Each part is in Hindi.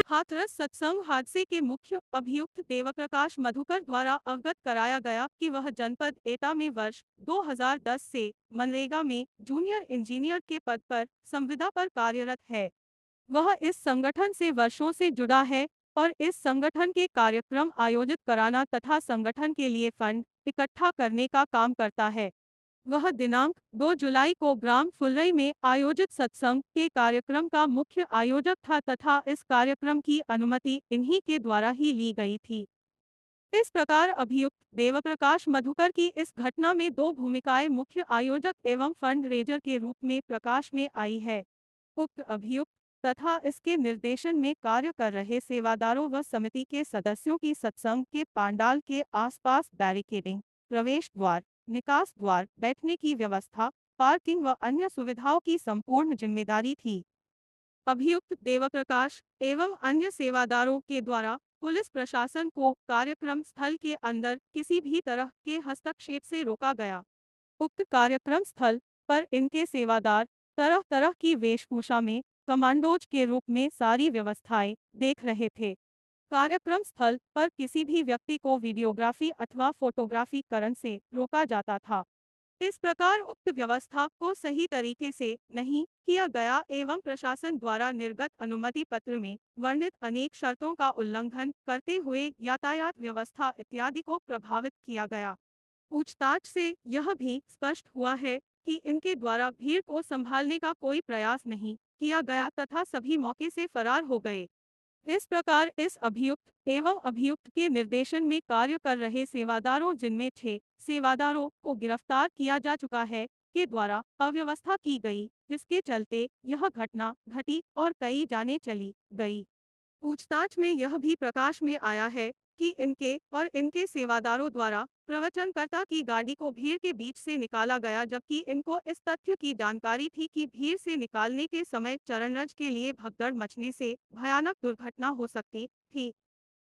हाथरस सत्संग हादसे के मुख्य अभियुक्त देवप्रकाश मधुकर द्वारा अवगत कराया गया कि वह जनपद एटा में वर्ष 2010 से मनरेगा में जूनियर इंजीनियर के पद पर संविदा पर कार्यरत है। वह इस संगठन से वर्षों से जुड़ा है और इस संगठन के कार्यक्रम आयोजित कराना तथा संगठन के लिए फंड इकट्ठा करने का काम करता है। वह दिनांक 2 जुलाई को ग्राम फुलरई में आयोजित सत्संग के कार्यक्रम का मुख्य आयोजक था तथा इस कार्यक्रम की अनुमति इन्हीं के द्वारा ही ली गई थी। इस प्रकार अभियुक्त देवप्रकाश मधुकर की इस घटना में दो भूमिकाएं मुख्य आयोजक एवं फंड रेजर के रूप में प्रकाश में आई है। उक्त अभियुक्त तथा इसके निर्देशन में कार्य कर रहे सेवादारों व समिति के सदस्यों की सत्संग के पांडाल के आसपास बैरिकेडिंग, प्रवेश द्वार, निकास द्वार, बैठने की व्यवस्था, पार्किंग व अन्य सुविधाओं की संपूर्ण जिम्मेदारी थी। अभियुक्त देवप्रकाश एवं अन्य सेवादारों के द्वारा पुलिस प्रशासन को कार्यक्रम स्थल के अंदर किसी भी तरह के हस्तक्षेप से रोका गया। उक्त कार्यक्रम स्थल पर इनके सेवादार तरह तरह की वेशभूषा में कमांडोज के रूप में सारी व्यवस्थाएं देख रहे थे। कार्यक्रम स्थल पर किसी भी व्यक्ति को वीडियोग्राफी अथवा फोटोग्राफी करने से रोका जाता था। इस प्रकार उक्त व्यवस्था को सही तरीके से नहीं किया गया एवं प्रशासन द्वारा निर्गत अनुमति पत्र में वर्णित अनेक शर्तों का उल्लंघन करते हुए यातायात व्यवस्था इत्यादि को प्रभावित किया गया। पूछताछ से यह भी स्पष्ट हुआ है कि इनके द्वारा भीड़ को संभालने का कोई प्रयास नहीं किया गया तथा सभी मौके से फरार हो गए। इस प्रकार इस अभियुक्त एवं अभियुक्त के निर्देशन में कार्य कर रहे सेवादारों जिनमें 6 सेवादारों को गिरफ्तार किया जा चुका है के द्वारा अव्यवस्था की गई, जिसके चलते यह घटना घटी और कई जाने चली गई। पूछताछ में यह भी प्रकाश में आया है कि इनके और इनके सेवादारों द्वारा प्रवचनकर्ता की गाड़ी को भीड़ के बीच से निकाला गया, जबकि इनको इस तथ्य की जानकारी थी कि भीड़ से निकालने के समय चरणरज के लिए भगदड़ मचने से भयानक दुर्घटना हो सकती थी।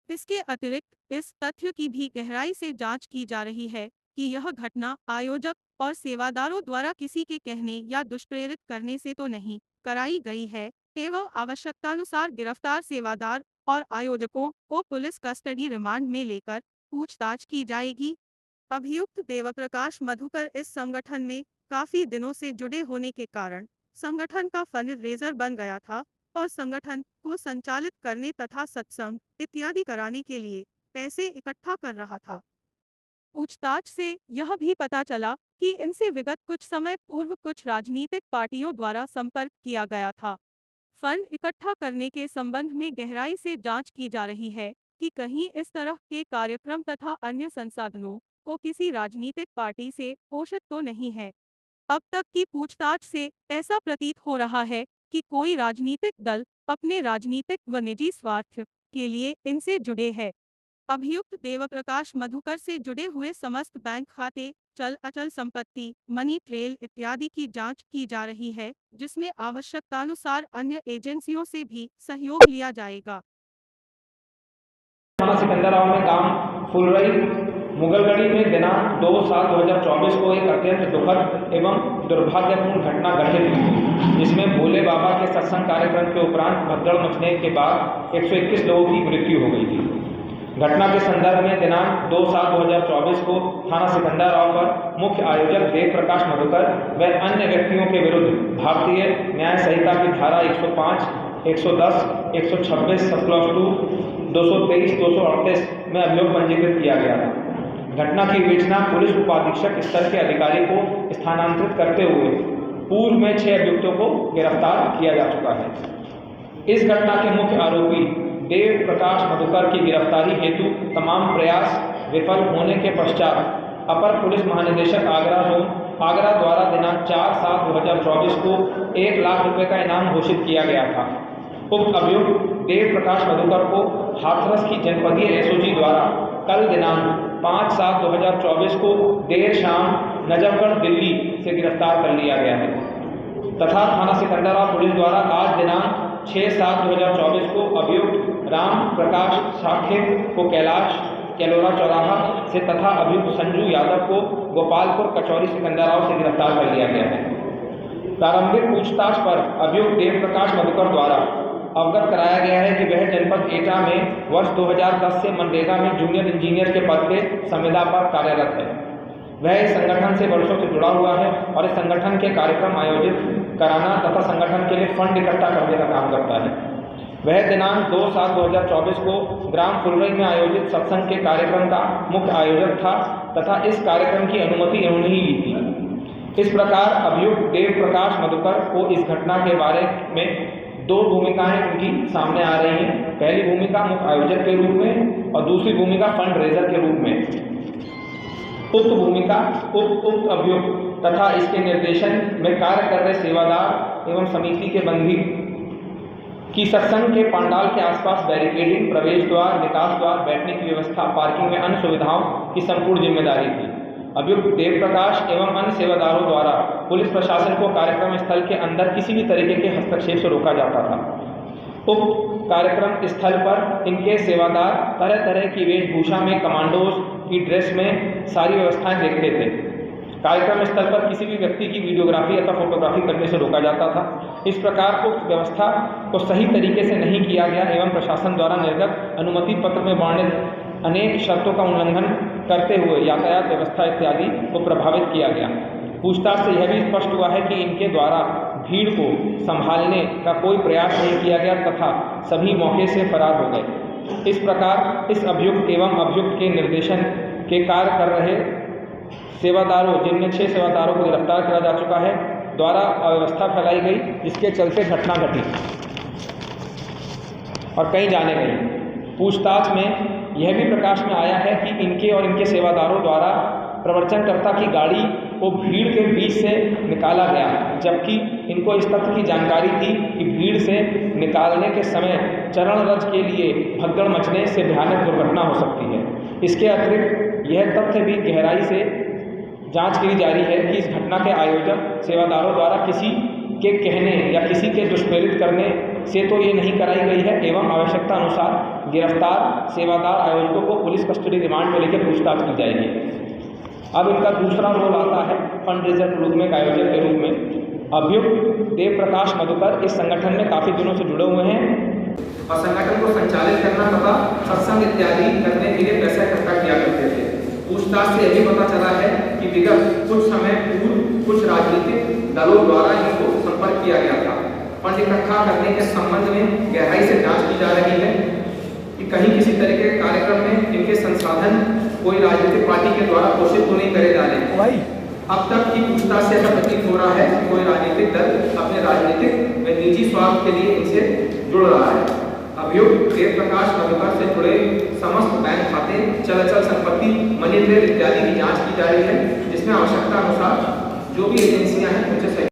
इसके अतिरिक्त इस तथ्य की भी गहराई से जांच की जा रही है कि यह घटना आयोजक और सेवादारों द्वारा किसी के कहने या दुष्प्रेरित करने से तो नहीं कराई गई है एवं आवश्यकतानुसार गिरफ्तार सेवादार और आयोजकों को पुलिस कस्टडी रिमांड में लेकर पूछताछ की जाएगी। अभियुक्त देवप्रकाश मधुकर इस संगठन में काफी दिनों से जुड़े होने के कारण संगठन का फंड रेजर बन गया था और संगठन को संचालित करने तथा सत्संग इत्यादि कराने के लिए पैसे इकट्ठा कर रहा था। पूछताछ से यह भी पता चला कि इनसे विगत कुछ समय पूर्व कुछ राजनीतिक पार्टियों द्वारा संपर्क किया गया था। फंड इकट्ठा करने के संबंध में गहराई से जांच की जा रही है कि कहीं इस तरह के कार्यक्रम तथा अन्य संसाधनों को किसी राजनीतिक पार्टी से पोषित तो नहीं है। अब तक की पूछताछ से ऐसा प्रतीत हो रहा है कि कोई राजनीतिक दल अपने राजनीतिक व निजी स्वार्थ के लिए इनसे जुड़े हैं। अभियुक्त देवप्रकाश मधुकर से जुड़े हुए समस्त बैंक खाते, चल अचल संपत्ति, मनी ट्रेल इत्यादि की जांच की जा रही है, जिसमें आवश्यकतानुसार अन्य एजेंसियों से भी सहयोग लिया जाएगा। थाना सिकंदराबाद में गांव फुलरई मुगलगढ़ी में दिनांक 2/7/2024 को एक अत्यंत दुखद एवं दुर्भाग्यपूर्ण घटना घटित हुई, जिसमें भोले बाबा के सत्संग कार्यक्रम के उपरांत भगदड़ मचने के बाद 121 लोगों की मृत्यु हो गई थी। घटना के संदर्भ में दिनांक 2/7/2024 को थाना सिकंदराबाद पर मुख्य आयोजक देवप्रकाश मधुकर व अन्य व्यक्तियों के विरुद्ध भारतीय न्याय संहिता की धारा 105, 110, 126 सब क्लॉज 2, 223, 238 में अभियोग पंजीकृत किया गया था। घटना की विवेचना पुलिस उपाधीक्षक स्तर के अधिकारी को स्थानांतरित करते हुए पूर्व में 6 अभियुक्तों को गिरफ्तार किया जा चुका है। इस घटना के मुख्य आरोपी देव प्रकाश मधुकर की गिरफ्तारी हेतु तमाम प्रयास विफल होने के पश्चात अपर पुलिस महानिदेशक आगरा जोन आगरा द्वारा दिनांक 4/7/2024 को 1 लाख रुपए का इनाम घोषित किया गया था। उक्त अभियुक्त देव प्रकाश मधुकर को हाथरस की जनपदीय एसओजी द्वारा कल दिनांक 5/7/2024 को देर शाम नजफगढ़ दिल्ली से गिरफ्तार कर लिया गया है तथा थाना सिकंदराबाद पुलिस द्वारा आज दिनांक 6/7/2024 को अभियुक्त राम प्रकाश साखे को कैलाश कैलोरा चौराहा से तथा अभियुक्त संजू यादव को गोपालपुर कचौरी सिकंदराबाद से गिरफ्तार कर लिया गया है। प्रारंभिक पूछताछ पर अभियुक्त देव प्रकाश मधुकर द्वारा अवगत कराया गया है कि वह जनपद एटा में वर्ष 2010 से मनरेगा में जूनियर इंजीनियर के पद पे संविदा पर कार्यरत है। वह इस संगठन से वर्षों से जुड़ा हुआ है और इस संगठन के कार्यक्रम आयोजित कराना तथा संगठन के लिए फंड इकट्ठा करने का काम करता है। वह दिनांक 2/7/2024 को ग्राम फुलरई में आयोजित सत्संग के कार्यक्रम का मुख्य आयोजक था तथा इस कार्यक्रम की अनुमति इन्होंने ही ली थी। इस प्रकार अभियुक्त देव प्रकाश मधुकर को इस घटना के बारे में 2 भूमिकाएं उनकी सामने आ रही हैं। पहली भूमिका मुख्य आयोजक के रूप में और दूसरी भूमिका फंड रेजर के रूप में। उक्त भूमिका उक्त अभियुक्त तथा इसके निर्देशन में कार्य कर रहे सेवादार एवं समिति के बंदी की सत्संग के पंडाल के आसपास बैरिकेडिंग, प्रवेश द्वार, निकास द्वार, बैठने की व्यवस्था, पार्किंग में अन्य सुविधाओं की संपूर्ण जिम्मेदारी थी। अभियुक्त देव प्रकाश एवं अन्य सेवादारों द्वारा पुलिस प्रशासन को कार्यक्रम स्थल के अंदर किसी भी तरीके के हस्तक्षेप से रोका जाता था। उक्त कार्यक्रम स्थल पर इनके सेवादार तरह तरह की वेशभूषा में कमांडोज की ड्रेस में सारी व्यवस्थाएं देखते थे। कार्यक्रम स्थल पर किसी भी व्यक्ति की वीडियोग्राफी अथवा फोटोग्राफी करने से रोका जाता था। इस प्रकार उक्त व्यवस्था को सही तरीके से नहीं किया गया एवं प्रशासन द्वारा निर्गत अनुमति पत्र में वर्णित अनेक शर्तों का उल्लंघन करते हुए यातायात व्यवस्था इत्यादि को प्रभावित किया गया। पूछताछ से यह भी स्पष्ट हुआ है कि इनके द्वारा भीड़ को संभालने का कोई प्रयास नहीं किया गया तथा सभी मौके से फरार हो गए। इस प्रकार इस अभियुक्त एवं अभियुक्त के निर्देशन के कार्य कर रहे सेवादारों, जिनमें 6 सेवादारों को गिरफ्तार किया जा चुका है, द्वारा अव्यवस्था फैलाई गई, जिसके चलते घटना घटी और कहीं जाने गई। पूछताछ में यह भी प्रकाश में आया है कि इनके और इनके सेवादारों द्वारा प्रवचनकर्ता की गाड़ी को भीड़ के बीच से निकाला गया, जबकि इनको इस तथ्य की जानकारी थी कि भीड़ से निकालने के समय चरण रज के लिए भगदड़ मचने से भयानक दुर्घटना हो सकती है। इसके अतिरिक्त यह तथ्य भी गहराई से जांच की जारी है कि इस घटना के आयोजक सेवादारों द्वारा किसी के कहने या किसी के दुष्प्रेरित करने से तो ये नहीं कराई गई है एवं आवश्यकता अनुसार गिरफ्तार सेवादार आयोजकों को पुलिस कस्टडी रिमांड में लेकर पूछताछ की जाएगी। अब इनका दूसरा रोल आता है फंड रेजर के रूप में, आयोजक के रूप में। अभियुक्त देव प्रकाश मधुकर इस संगठन में काफ़ी दिनों से जुड़े हुए हैं और संगठन को संचालित करना तथा सत्संग इत्यादि करने के लिए पैसा इकट्ठा किया करते थे। पूछताछ से यही पता चला है कि विगत कुछ समय पूर्व कुछ राजनीतिक दलों द्वारा इनको संपर्क किया गया था। फंड इकट्ठा करने के संबंध में गहराई से जांच की जा रही है कि कहीं किसी तरह के कार्यक्रम में इनके संसाधन कोई राजनीतिक पार्टी के द्वारा पोषित तो नहीं करे जा रहे। अब तक की पूछताछ से ऐसा प्रतीत हो रहा है कि कोई राजनीतिक दल अपने राजनीतिक व निजी स्वार्थ के लिए इनसे जुड़ रहा है। अभियुक्त देव प्रकाश मधुकर से जुड़े समस्त बैंक खाते, चल संपत्ति, मनी ट्रेल इत्यादि की जांच की जा रही है, जिसमें आवश्यकता अनुसार जो भी एजेंसियां हैं उनसे